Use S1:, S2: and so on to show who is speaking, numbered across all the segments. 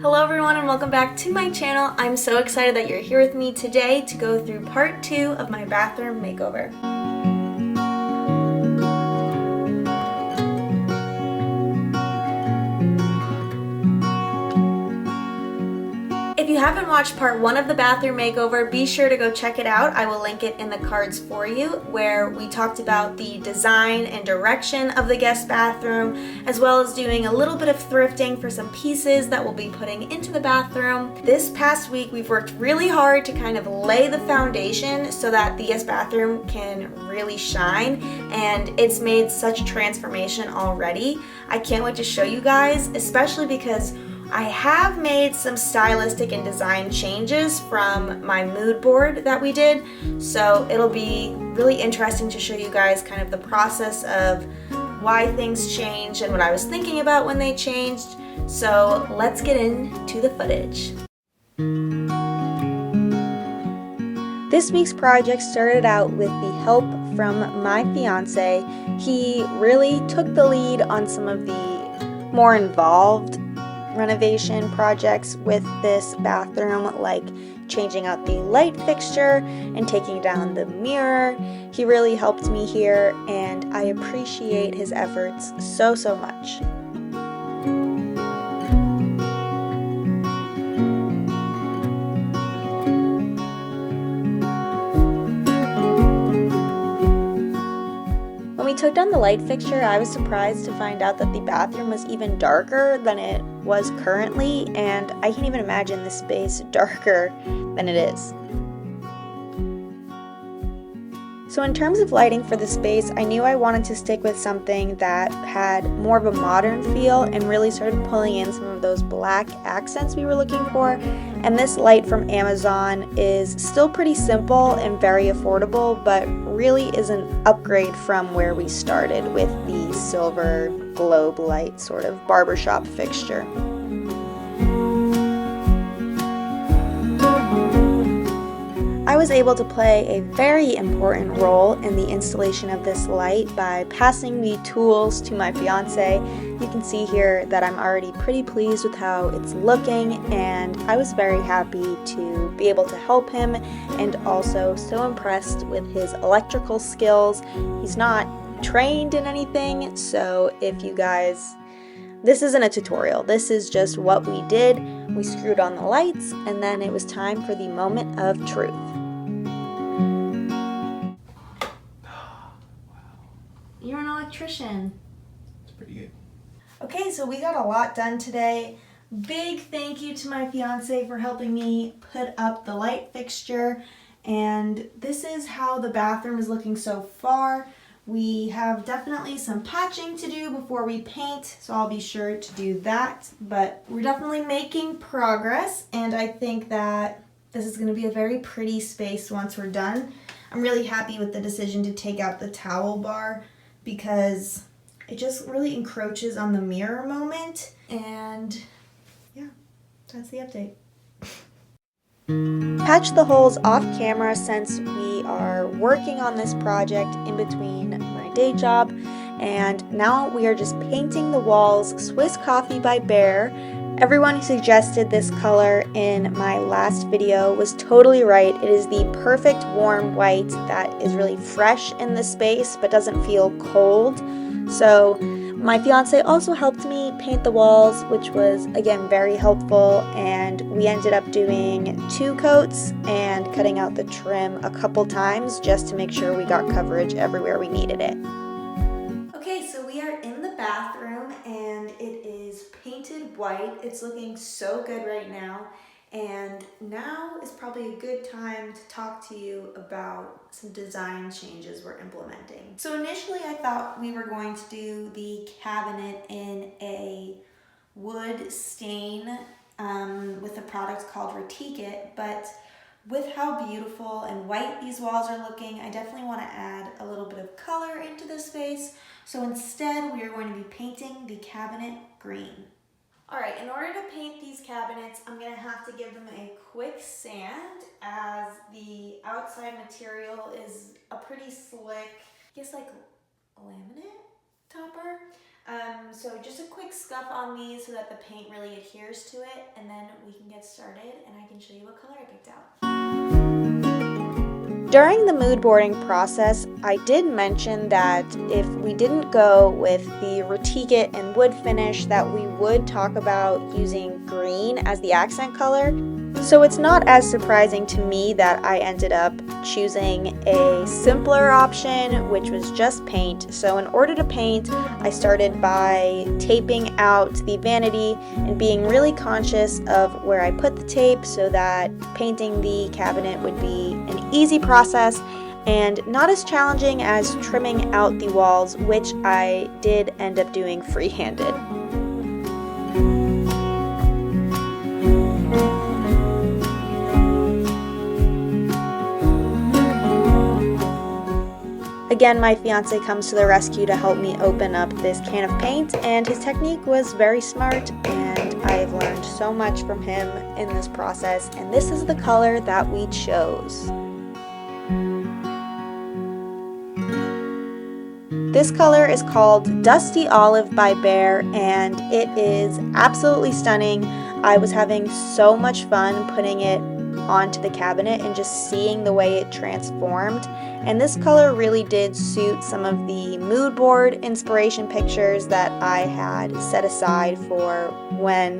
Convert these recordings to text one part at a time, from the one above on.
S1: Hello everyone and welcome back to my channel. I'm so excited that you're here with me today to go through part 2 of my bathroom makeover. If you haven't watched part 1 of the bathroom makeover, be sure to go check it out. I will link it in the cards for you, where we talked about the design and direction of the guest bathroom, as well as doing a little bit of thrifting for some pieces that we'll be putting into the bathroom. This past week, we've worked really hard to kind of lay the foundation so that the guest bathroom can really shine, and it's made such a transformation already. I can't wait to show you guys, especially because I have made some stylistic and design changes from my mood board that we did, so it'll be really interesting to show you guys kind of the process of why things changed and what I was thinking about when they changed. So let's get into the footage. This week's project started out with the help from my fiance. He really took the lead on some of the more involved renovation projects with this bathroom, like changing out the light fixture and taking down the mirror. He really helped me here, and I appreciate his efforts so much. When we took down the light fixture, I was surprised to find out that the bathroom was even darker than it was currently, and I can't even imagine this space darker than it is. So in terms of lighting for the space, I knew I wanted to stick with something that had more of a modern feel and really started pulling in some of those black accents we were looking for. And this light from Amazon is still pretty simple and very affordable, but really is an upgrade from where we started with the silver globe light sort of barbershop fixture. I was able to play a very important role in the installation of this light by passing the tools to my fiance. You can see here that I'm already pretty pleased with how it's looking, and I was very happy to be able to help him, and also so impressed with his electrical skills. He's not trained in anything, so if you guys, this isn't a tutorial, this is just what we did. We screwed on the lights, and then it was time for the moment of truth. You're an electrician.
S2: It's pretty good.
S1: Okay, so we got a lot done today. Big thank you to my fiance for helping me put up the light fixture. And this is how the bathroom is looking so far. We have definitely some patching to do before we paint, so I'll be sure to do that. But we're definitely making progress, and I think that this is going to be a very pretty space once we're done. I'm really happy with the decision to take out the towel bar, because it just really encroaches on the mirror moment. And yeah, that's the update. Patch the holes off camera since we are working on this project in between my day job, and now we are just painting the walls Swiss Coffee by Bear. Everyone who suggested this color in my last video was totally right. It is the perfect warm white that is really fresh in the space but doesn't feel cold. So my fiance also helped me paint the walls, which was again very helpful, and we ended up doing 2 coats and cutting out the trim a couple times just to make sure we got coverage everywhere we needed it. Okay, so we are in the bathroom and it is painted white. It's looking so good right now. And now is probably a good time to talk to you about some design changes we're implementing. So initially I thought we were going to do the cabinet in a wood stain with a product called Repaint, but with how beautiful and white these walls are looking, I definitely want to add a little bit of color into this space. So instead, we are going to be painting the cabinet green. All right, in order to paint these cabinets, I'm going to have to give them a quick sand, as the outside material is a pretty slick, I guess like laminate topper. So just a quick scuff on these so that the paint really adheres to it, and then we can get started and I can show you what color I picked out. During the mood boarding process, I did mention that if we didn't go with the reticate and wood finish, that we would talk about using green as the accent color. So it's not as surprising to me that I ended up choosing a simpler option, which was just paint. So in order to paint, I started by taping out the vanity and being really conscious of where I put the tape so that painting the cabinet would be an easy process and not as challenging as trimming out the walls, which I did end up doing freehanded. Again, my fiance comes to the rescue to help me open up this can of paint, and his technique was very smart, and I've learned so much from him in this process, and this is the color that we chose. This color is called Dusty Olive by Bear, and it is absolutely stunning. I was having so much fun putting it onto the cabinet and just seeing the way it transformed. And this color really did suit some of the mood board inspiration pictures that I had set aside for when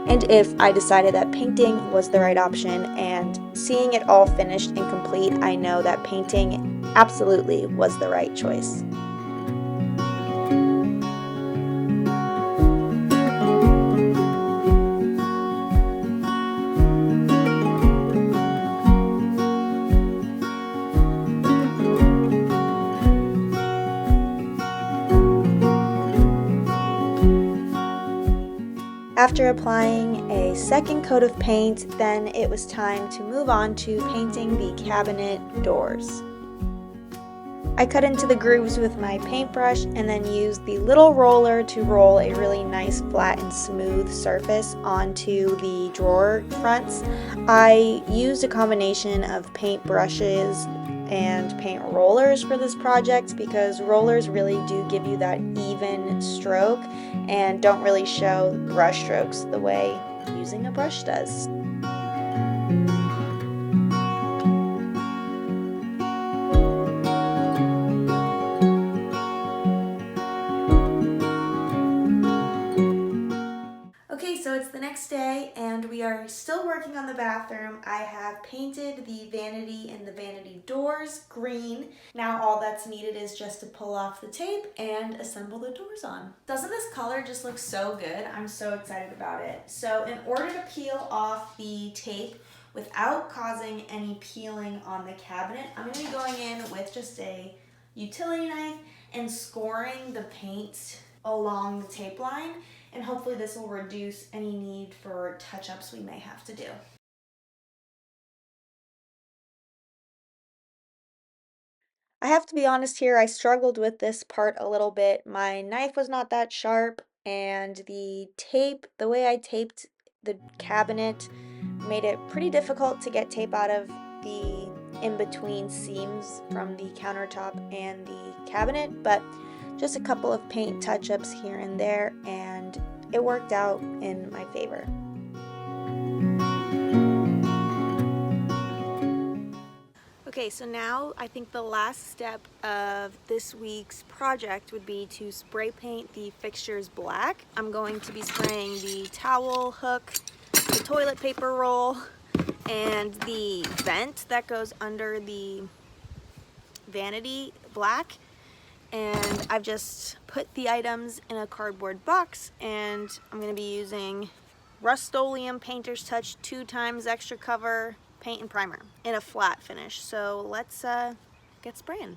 S1: and if I decided that painting was the right option. And seeing it all finished and complete, I know that painting absolutely was the right choice. After applying a second coat of paint, then it was time to move on to painting the cabinet doors. I cut into the grooves with my paintbrush and then used the little roller to roll a really nice flat and smooth surface onto the drawer fronts. I used a combination of paint brushes and paint rollers for this project because rollers really do give you that even stroke and don't really show brush strokes the way using a brush does. Okay, so it's the next day and we are still working on the bathroom. I have painted the vanity and the vanity doors green. Now all that's needed is just to pull off the tape and assemble the doors on. Doesn't this color just look so good? I'm so excited about it. So in order to peel off the tape without causing any peeling on the cabinet, I'm going to be going in with just a utility knife and scoring the paint along the tape line, and hopefully this will reduce any need for touch-ups we may have to do. I have to be honest here, I struggled with this part a little bit. My knife was not that sharp, and the tape, the way I taped the cabinet, made it pretty difficult to get tape out of the in-between seams from the countertop and the cabinet, but just a couple of paint touch-ups here and there, and it worked out in my favor. Okay, so now I think the last step of this week's project would be to spray paint the fixtures black. I'm going to be spraying the towel hook, the toilet paper roll, and the vent that goes under the vanity black. And I've just put the items in a cardboard box, and I'm going to be using Rust-Oleum Painter's Touch 2x extra cover paint and primer in a flat finish. So let's get spraying.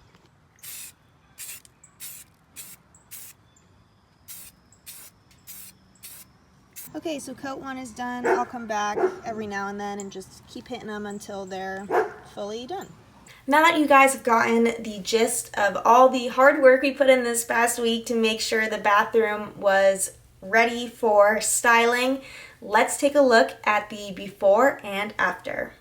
S1: Okay, so coat one is done. I'll come back every now and then and just keep hitting them until they're fully done. Now that you guys have gotten the gist of all the hard work we put in this past week to make sure the bathroom was ready for styling, let's take a look at the before and after.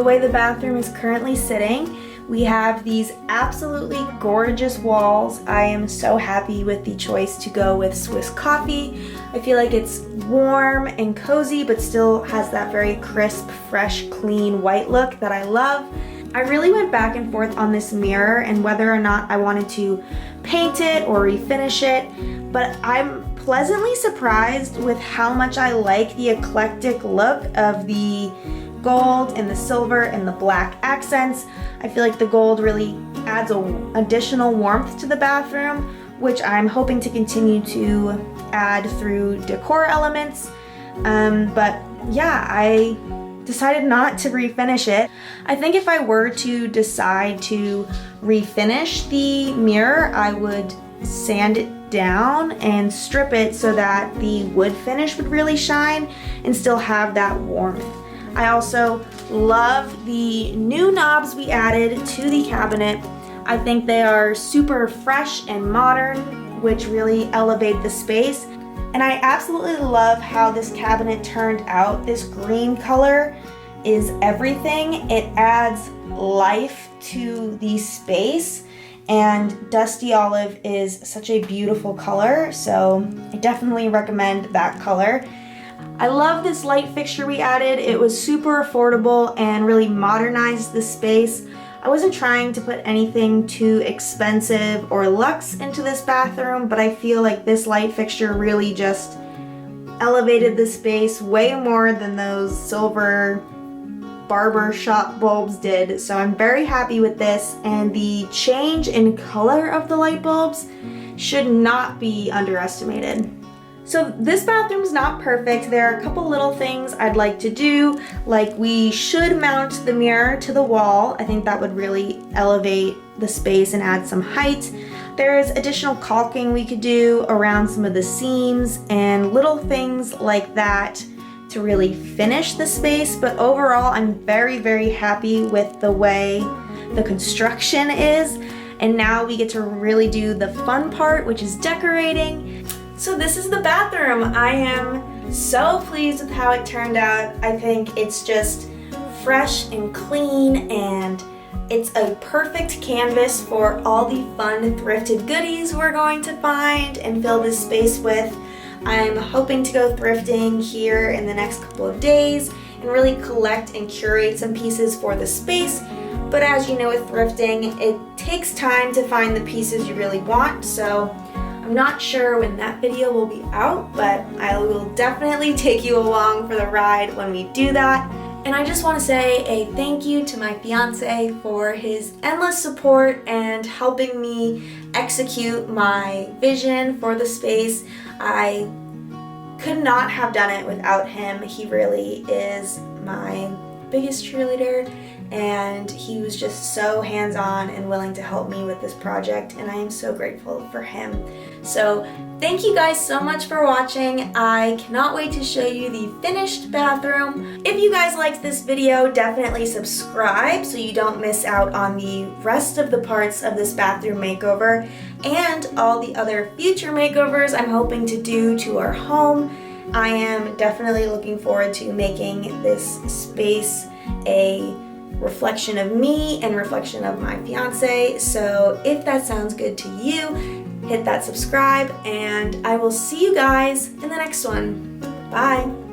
S1: way the bathroom is currently sitting, we have these absolutely gorgeous walls. I am so happy with the choice to go with Swiss coffee. I feel like it's warm and cozy, but still has that very crisp, fresh, clean white look that I love. I really went back and forth on this mirror and whether or not I wanted to paint it or refinish it, but I'm pleasantly surprised with how much I like the eclectic look of the gold and the silver and the black accents. I feel like the gold really adds additional warmth to the bathroom, which I'm hoping to continue to add through decor elements. But yeah, I decided not to refinish it. I think if I were to decide to refinish the mirror, I would sand it down and strip it so that the wood finish would really shine and still have that warmth. I also love the new knobs we added to the cabinet. I think they are super fresh and modern, which really elevate the space. And I absolutely love how this cabinet turned out. This green color is everything. It adds life to the space, and dusty olive is such a beautiful color, so I definitely recommend that color. I love this light fixture we added. It was super affordable and really modernized the space. I wasn't trying to put anything too expensive or luxe into this bathroom, but I feel like this light fixture really just elevated the space way more than those silver barber shop bulbs did. So I'm very happy with this, and the change in color of the light bulbs should not be underestimated. So this bathroom's not perfect. There are a couple little things I'd like to do, like we should mount the mirror to the wall. I think that would really elevate the space and add some height. There's additional caulking we could do around some of the seams and little things like that to really finish the space, but overall I'm very, very happy with the way the construction is. And now we get to really do the fun part, which is decorating. So this is the bathroom. I am so pleased with how it turned out. I think it's just fresh and clean, and it's a perfect canvas for all the fun thrifted goodies we're going to find and fill this space with. I'm hoping to go thrifting here in the next couple of days and really collect and curate some pieces for the space. But as you know, with thrifting, it takes time to find the pieces you really want, so I'm not sure when that video will be out, but I will definitely take you along for the ride when we do that. And I just want to say a thank you to my fiance for his endless support and helping me execute my vision for the space. I could not have done it without him. He really is my biggest cheerleader, and he was just so hands-on and willing to help me with this project, and I am so grateful for him. So thank you guys so much for watching. I cannot wait to show you the finished bathroom. If you guys liked this video, definitely subscribe so you don't miss out on the rest of the parts of this bathroom makeover and all the other future makeovers I'm hoping to do to our home. I am definitely looking forward to making this space a reflection of me and reflection of my fiance. So if that sounds good to you, hit that subscribe, and I will see you guys in the next one. Bye.